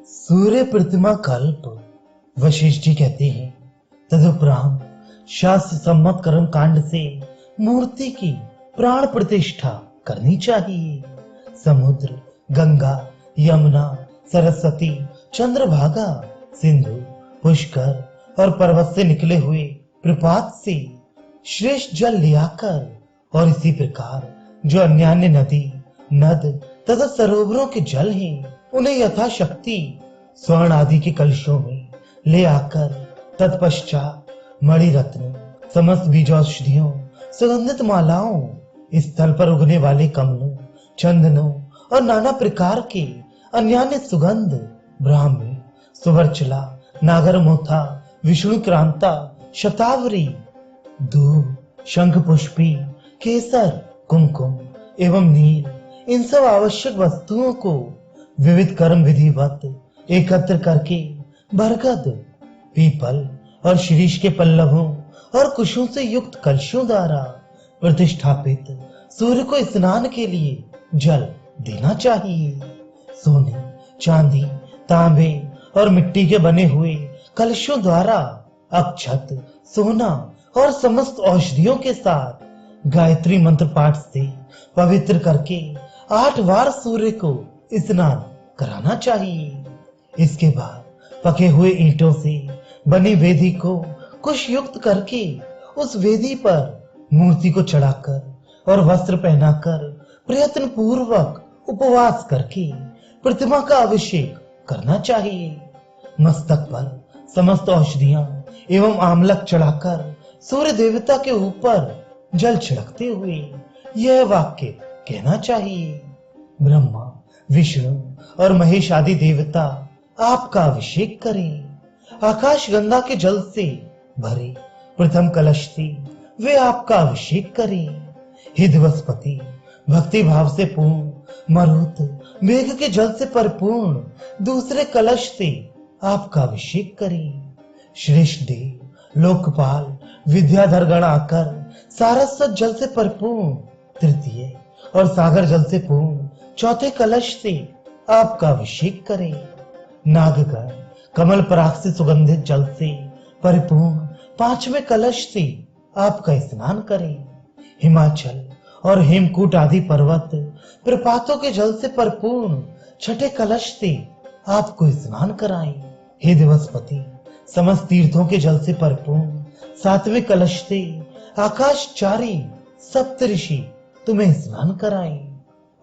सूर्य प्रतिमा कल्प वशिष्ठ जी कहते हैं, तदुपरांत शास्त्र सम्मत कर्म कांड से मूर्ति की प्राण प्रतिष्ठा करनी चाहिए। समुद्र, गंगा, यमुना, सरस्वती, चंद्रभागा, सिंधु, पुष्कर और पर्वत से निकले हुए प्रपात से श्रेष्ठ जल लियाकर और इसी प्रकार जो अन्य अन्य नदी, नद तथा सरोवरों के जल हैं, उन्हें यथाशक्ति स्वर्ण आदि के कलशों में ले आकर तत्पश्चात मणि रत्न, समस्त बीजौषधियों, सुगंधित मालाओं, स्थल पर उगने वाले कमलों, चंदनों और नाना प्रकार के अन्य सुगंध, ब्राह्मी, सुवर्चला, नागरमोथा, विष्णु क्रांता, शतावरी, धूप, शंख पुष्पी, केसर, कुमकुम एवं नील, इन सब आवश्यक वस्तुओं को विविध कर्म विधिवत एकत्र करके बरगद, पीपल और शीरीष के पल्लवों और कुशों से युक्त कलशों द्वारा प्रतिष्ठापित सूर्य को स्नान के लिए जल देना चाहिए। सोने, चांदी, तांबे और मिट्टी के बने हुए कलशों द्वारा अक्षत, सोना और समस्त औषधियों के साथ गायत्री मंत्र पाठ से पवित्र करके 8 बार सूर्य को स्नान कराना चाहिए। इसके बाद पके हुए ईंटों से बनी वेदी को कुश युक्त करके उस वेदी पर मूर्ति को चढ़ाकर और वस्त्र पहनाकर प्रयत्न पूर्वक उपवास करके प्रतिमा का अभिषेक करना चाहिए। मस्तक पर समस्त औषधियां एवं आमलक चढ़ाकर सूर्य देवता के ऊपर जल छिड़कते हुए यह वाक्य कहना चाहिए, ब्रह्मा, विष्णु और महेश आदि देवता आपका अभिषेक करें। आकाश गंगा के जल से भरे प्रथम कलश से वे आपका अभिषेक करें। हे दिवसपति, भक्ति भाव से पूर्ण मरुत मेघ के जल से परिपूर्ण दूसरे कलश से आपका अभिषेक करें। श्रेष्ठ देव, लोकपाल, विद्याधर गण आकर सारस्वत जल से परिपूर्ण तृतीय और सागर जल से पूर्ण चौथे कलश से आपका अभिषेक करें। नागगण कमल पराग से सुगंधित जल से परिपूर्ण 5वें कलश से आपका स्नान करें। हिमाचल और हेमकूट आदि पर्वत प्रपातों के जल से परिपूर्ण 6ठे कलश से आपको स्नान कराएं। हे दिवसपति, समस्त तीर्थों के जल से परिपूर्ण 7वें कलश से आकाशचारी सप्तऋषि तुम्हें स्नान कराएं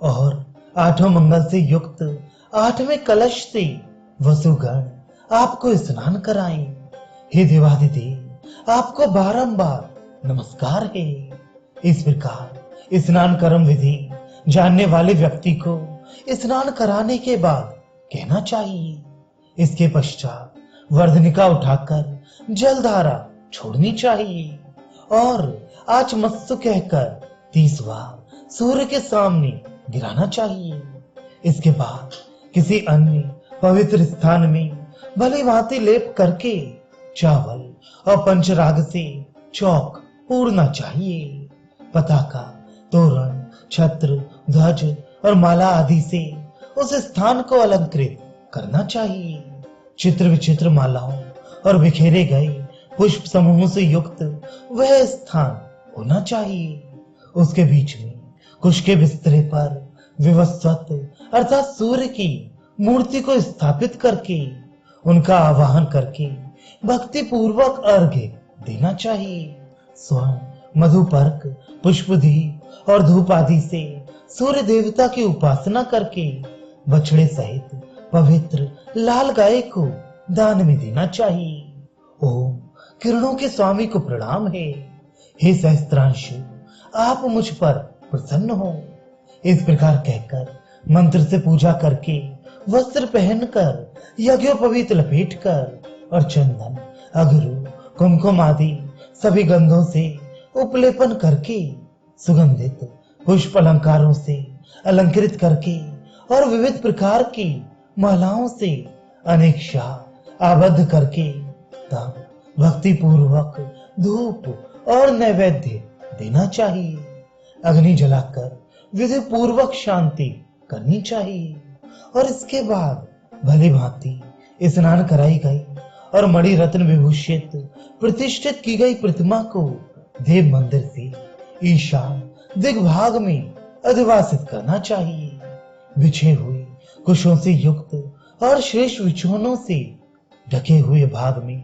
और 8 मंगल से युक्त 8वें कलश से वसुगण आपको स्नान कराएं। हे देवादिदेव, आपको बारंबार नमस्कार है। इस प्रकार स्नान कर्म विधि जानने वाले व्यक्ति को स्नान कराने के बाद कहना चाहिए। इसके पश्चात वर्धनिका उठाकर जलधारा छोड़नी चाहिए और आचमत्सु कहकर 30 बार सूर्य के सामने गिराना चाहिए। इसके बाद किसी अन्य पवित्र स्थान में भली भांति लेप करके चावल और पंचराग से चौक पूरना चाहिए। पताका, तोरण, छत्र, ध्वज और माला आदि से उस स्थान को अलंकृत करना चाहिए। चित्र विचित्र मालाओं और बिखेरे गए पुष्प समूहों से युक्त वह स्थान होना चाहिए। उसके बीच में कुश के बिस्तरे पर विवस्वत अर्थात सूर्य की मूर्ति को स्थापित करके उनका आवाहन करके भक्ति पूर्वक अर्घ्य देना चाहिए। स्वर्ण, मधुपर्क, पुष्पदीप और धूप आदि से सूर्य देवता की उपासना करके बछड़े सहित पवित्र लाल गाय को दान में देना चाहिए। ओम किरणों के स्वामी को प्रणाम है। हे सहस्त्रांशु, आप मुझ पर प्रसन्न हो। इस प्रकार कहकर मंत्र से पूजा करके वस्त्र पहनकर यज्ञोपवीत लपेटकर और चंदन, अगरू, कुमकुम आदि सभी गंधों से उपलेपन करके सुगंधित पुष्प अलंकारों से अलंकृत करके और विविध प्रकार की मालाओं से अनेक शाह आबद्ध करके तब भक्ति पूर्वक धूप और नैवेद्य देना चाहिए। अग्नि जलाकर विधि पूर्वक शांति करनी चाहिए और इसके बाद भली भांति स्नान कराई गई और मणि रत्न विभूषित प्रतिष्ठित की गई प्रतिमा को देव मंदिर से ईशान दिग्भाग में अधिवासित करना चाहिए। बिछे हुए कुशों से युक्त और श्रेष्ठ बिछौनों से ढके हुए भाग में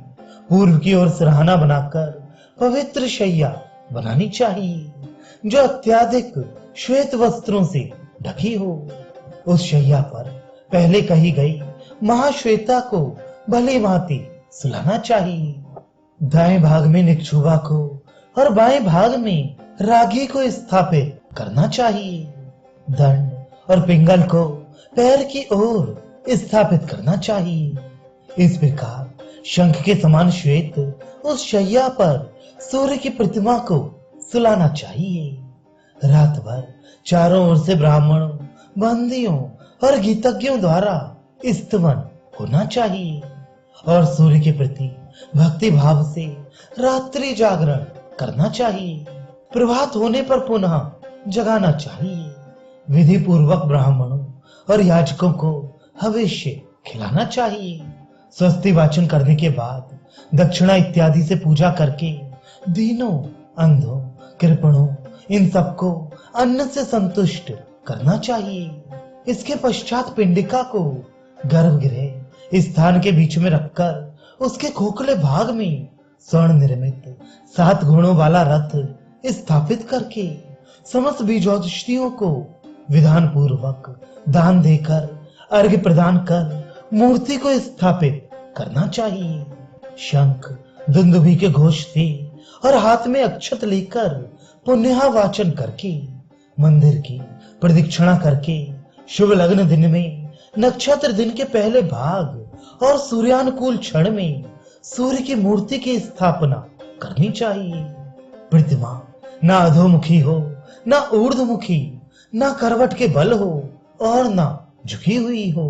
पूर्व की ओर सिरहाना बनाकर पवित्र शैया बनानी चाहिए जो अत्याधिक श्वेत वस्त्रों से ढकी हो। उस शैया पर पहले कही गई महाश्वेता को भली भांति सुलाना चाहिए। दाएं भाग में निक्षुभा को और बाएं भाग में रागी को स्थापित करना चाहिए। दंड और पिंगल को पैर की ओर स्थापित करना चाहिए। इस प्रकार शंख के समान श्वेत उस शैया पर सूर्य की प्रतिमा को सुलाना चाहिए। रात भर चारों ओर से ब्राह्मणों, बंदियों और गीतज्ञों द्वारा स्तवन होना चाहिए और सूर्य के प्रति भक्ति भाव से रात्रि जागरण करना चाहिए। प्रभात होने पर पुनः जगाना चाहिए। विधि पूर्वक ब्राह्मणों और याजकों को हविष्य खिलाना चाहिए। स्वस्ति वाचन करने के बाद दक्षिणा इत्यादि से पूजा करके दीनों, अंधों, कृपणों इन सबको अन्न से संतुष्ट करना चाहिए। इसके पश्चात पिंडिका को गर्भगृह स्थान के बीच में रखकर उसके खोखले भाग में स्वर्ण निर्मित 7 घोड़ों वाला रथ स्थापित करके समस्त बीजौषधियों को विधान पूर्वक दान देकर अर्घ्य प्रदान कर मूर्ति को स्थापित करना चाहिए। शंख दुंदुभी के घोष से और हाथ में अक्षत लेकर पुण्यहा वाचन करके मंदिर की प्रदक्षिणा करके शुभ लग्न दिन में नक्षत्र दिन के पहले भाग और सूर्यानुकूल क्षण में सूर्य की मूर्ति की स्थापना करनी चाहिए। प्रतिमा ना अधोमुखी हो, ना ऊर्ध्वमुखी, ना करवट के बल हो और ना झुकी हुई हो,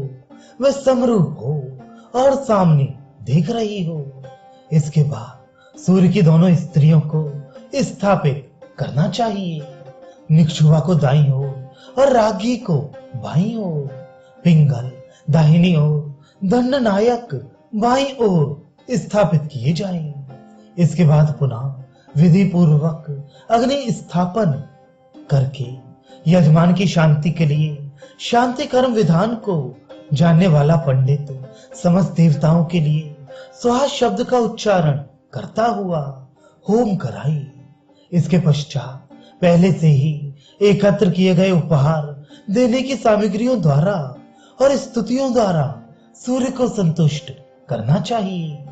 वह समरूप हो और सामने देख रही हो। इसके बाद सूर्य की दोनों स्त्रियों को स्थापित करना चाहिए। निक्षुभा को दाईं ओर और रागी को बाईं ओर, पिंगल दाहिनी ओर, दंडनायक बाईं ओर स्थापित किए जाएं। इसके बाद पुनः विधि पूर्वक अग्नि स्थापन करके यजमान की शांति के लिए शांति कर्म विधान को जानने वाला पंडित समस्त देवताओं के लिए स्वाहा शब्द का उच्चारण करता हुआ होम कराई। इसके पश्चात पहले से ही एकत्र किए गए उपहार देने की सामग्रियों द्वारा और स्तुतियों द्वारा सूर्य को संतुष्ट करना चाहिए।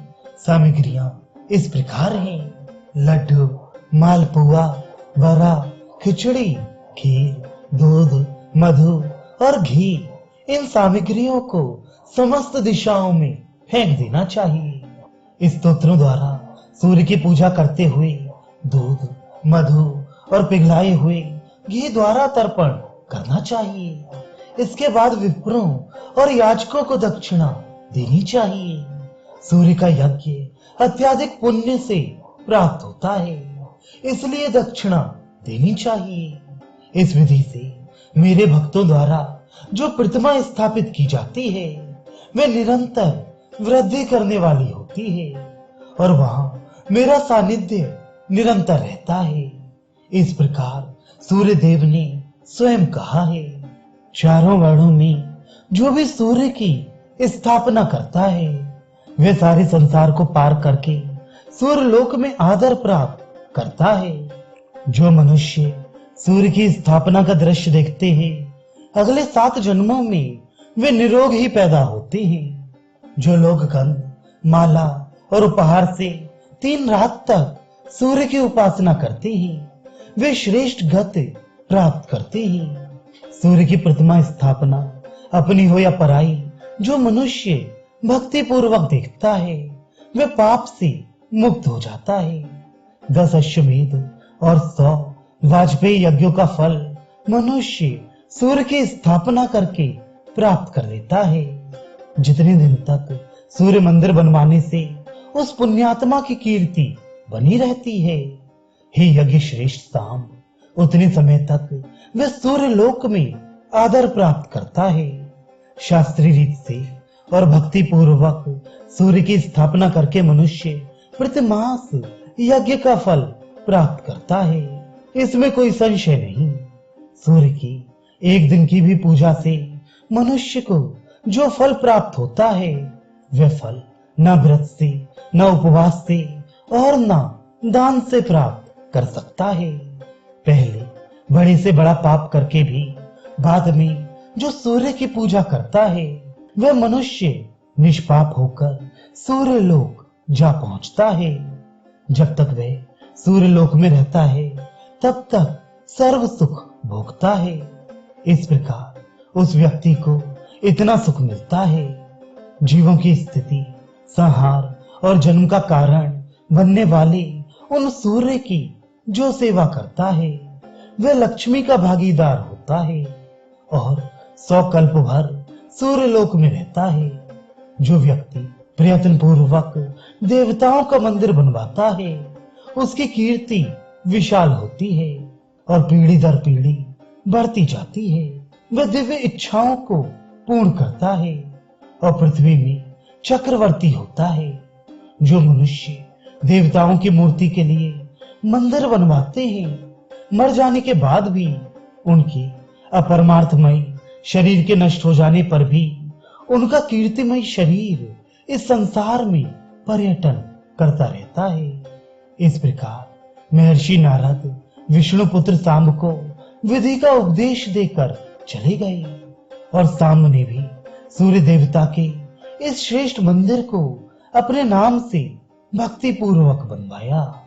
सामग्रियां इस प्रकार हैं: लड्डू, मालपुआ, बरा, खिचड़ी, खीर, दूध, मधु और घी। इन सामग्रियों को समस्त दिशाओं में फेंक देना चाहिए। इस स्तोत्रों द्वारा सूर्य की पूजा करते हुए दूध, मधु और पिघलाए हुए घी द्वारा तर्पण करना चाहिए। इसके बाद विप्रों और याचकों को दक्षिणा देनी चाहिए। सूर्य का यज्ञ अत्याधिक पुण्य से प्राप्त होता है, इसलिए दक्षिणा देनी चाहिए। इस विधि से मेरे भक्तों द्वारा जो प्रतिमा स्थापित की जाती है वे निरंतर वृद्धि करने वाली होती है और वहां मेरा सानिध्य निरंतर रहता है। इस प्रकार सूर्य देव ने स्वयं कहा है, चारों वर्णों में जो भी सूर्य की स्थापना करता है वह सारे संसार को पार करके सूर्य लोक में आदर प्राप्त करता है। जो मनुष्य सूर्य की स्थापना का दृश्य देखते हैं अगले 7 जन्मों में वे निरोग ही पैदा होते हैं। जो लोग गंध, माला और उपहार से 3 रात तक सूर्य की उपासना करते हैं वे श्रेष्ठ गति प्राप्त करते हैं। सूर्य की प्रतिमा स्थापना अपनी हो या पराई जो मनुष्य भक्ति पूर्वक देखता है वह पाप से मुक्त हो जाता है। 10 अश्वमेध और 100 वाजपेयी यज्ञों का फल मनुष्य सूर्य की स्थापना करके प्राप्त कर लेता है। जितने दिन तक सूर्य मंदिर बनवाने से उस पुण्यात्मा की कीर्ति बनी रहती है, हे यज्ञ श्रेष्ठ साम, उतने समय तक वह सूर्य लोक में आदर प्राप्त करता है। शास्त्रीय रीत से और भक्ति पूर्वक सूर्य की स्थापना करके मनुष्य प्रतिमास यज्ञ का फल प्राप्त करता है। इसमें कोई संशय नहीं। सूर्य की एक दिन की भी पूजा से मनुष्य को जो फल प्राप्त होता है वह फल न व्रत से, न उपवास से और न दान से प्राप्त कर सकता है। पहले बड़े से बड़ा पाप करके भी बाद में जो सूर्य की पूजा करता है वह मनुष्य निष्पाप होकर सूर्य लोक जा पहुंचता है। जब तक वह सूर्य लोक में रहता है तब तक सर्व सुख भोगता है। इस प्रकार उस व्यक्ति को इतना सुख मिलता है। जीवों की स्थिति, संहार और जन्म का कारण बनने वाले उन सूर्य की जो सेवा करता है वह लक्ष्मी का भागीदार होता है और 100 कल्प भर सूर्य लोक में रहता है। जो व्यक्ति प्रयत्न पूर्वक देवताओं का मंदिर बनवाता है उसकी कीर्ति विशाल होती है और पीढ़ी दर पीढ़ी बढ़ती जाती है। वह दिव्य इच्छाओं को पूर्ण करता है और पृथ्वी में चक्रवर्ती होता है। जो मनुष्य देवताओं की मूर्ति के लिए मंदिर बनवाते हैं मर जाने के बाद भी उनके अपरमार्थमय शरीर के नष्ट हो जाने पर भी उनका कीर्तिमय शरीर इस संसार में पर्यटन करता रहता है। इस प्रकार महर्षि नारद विष्णु पुत्र सांब को विधि का उपदेश देकर चले गए और सांब ने भी सूर्य देवता के इस श्रेष्ठ मंदिर को अपने नाम से भक्ति पूर्वक बनवाया।